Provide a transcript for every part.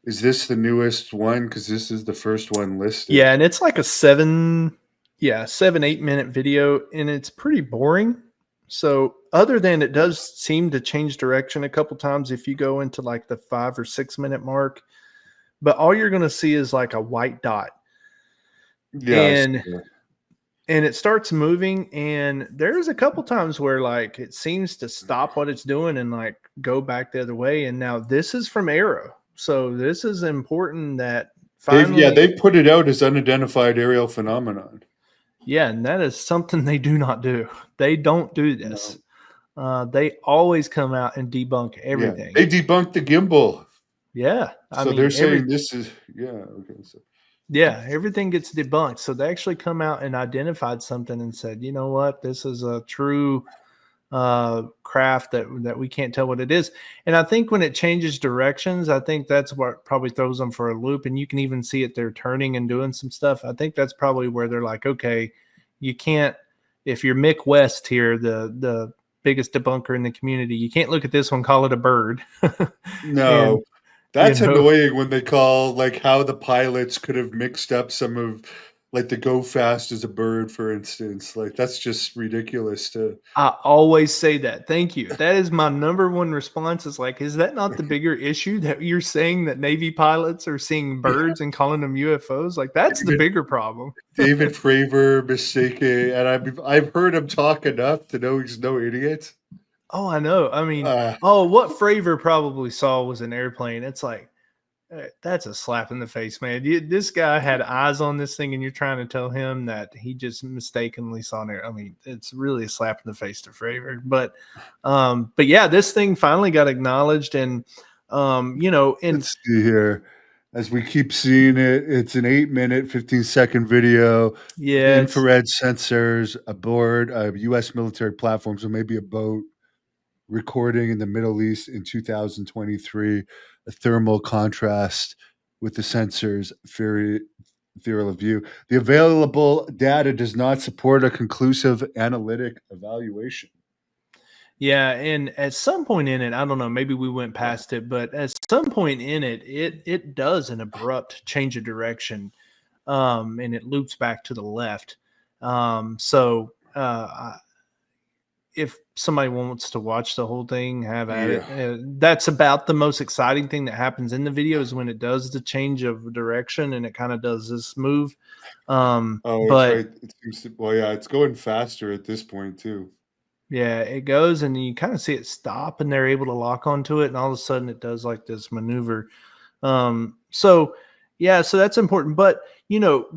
Is this the newest one? Because this is the first one listed. Yeah, and it's like a 7-8 minute video, and it's pretty boring. So other than it does seem to change direction a couple times if you go into like the 5 or 6 minute mark, but all you're going to see is like a white dot, Yeah, I see and that. it starts moving, and there's a couple times where like it seems to stop what it's doing and like go back the other way. And now this is from Arrow, so this is important that finally, They've put it out as unidentified aerial phenomenon. yeah, and that is something they do not do. They don't do this. No. They always come out and debunk Yeah, everything. they debunked the gimbal. Yeah, I So mean they're saying this is okay. So everything gets debunked. So they actually come out and identified something and said, you know what, this is a true craft that we can't tell what it is. And I think when it changes directions, I think that's what probably throws them for a loop. And you can even see it, they're turning and doing some stuff. I think that's probably where they're like, okay, you can't, if you're Mick West here, the biggest debunker in the community, you can't look at this one, call it a bird. And no, you that's know, annoying when they call like how the pilots could have mixed up some of like the go fast as a bird, for instance. Like that's just ridiculous to I always say that. Thank you. That is my number one response. Is like, is that not the bigger issue that you're saying that Navy pilots are seeing birds and calling them UFOs? Like, that's the David, bigger problem. David Fravor mistaken, and I've heard him talk enough to know he's no idiot. Oh, I know. I mean, Uh, what Fravor probably saw was an airplane. It's like, that's a slap in the face, man. This guy had eyes on this thing, and you're trying to tell him that he just mistakenly saw an air. I mean, it's really a slap in the face to Fravor. But yeah, this thing finally got acknowledged, and and let's see here. As we keep seeing it, it's an 8-minute, 15-second video. yeah, Infrared sensors aboard a U.S. military platform, so maybe a boat, recording in the Middle East in 2023, a thermal contrast with the sensors field of view. The available data does not support a conclusive analytic evaluation. yeah, and at some point in it, I don't know, maybe we went past it, but at some point in it, it does an abrupt change of direction, and it loops back to the left. So if somebody wants to watch the whole thing, have at it. Yeah. That's about the most exciting thing that happens in the video is when it does the change of direction and it kind of does this move. Oh, it's But right. It seems to, well, yeah, it's going faster at this point too. yeah, it goes and you kind of see it stop and they're able to lock onto it. And all of a sudden it does like this maneuver. So yeah, so that's important. But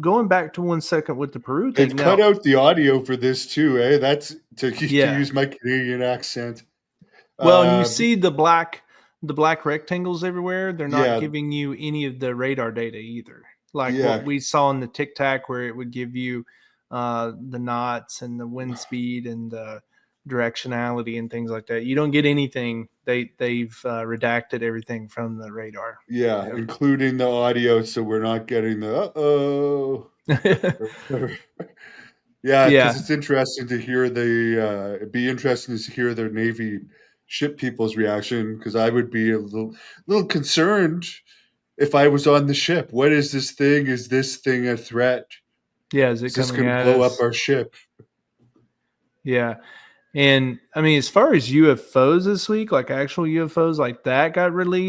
going back to 1 second with the Peru They've thing cut now. out the audio for this too, eh? That's to Yeah. use my Canadian accent. Well, and you Uh, see the black rectangles everywhere. They're not yeah, giving you any of the radar data either. Like what yeah, we saw in the Tic Tac, where it would give you the knots and the wind speed and the directionality and things like that. You don't get anything. They've redacted everything from the radar. yeah, including the audio, so we're not getting the uh-oh. Yeah, Yeah, because it's interesting to hear it'd be interesting to hear their Navy ship people's reaction, because I would be a little concerned if I was on the ship. What is this thing? Is this thing a threat? yeah. Is it Is this coming going to at blow up us? our ship? Yeah. And I mean, as far as UFOs this week, like actual UFOs, like that got released.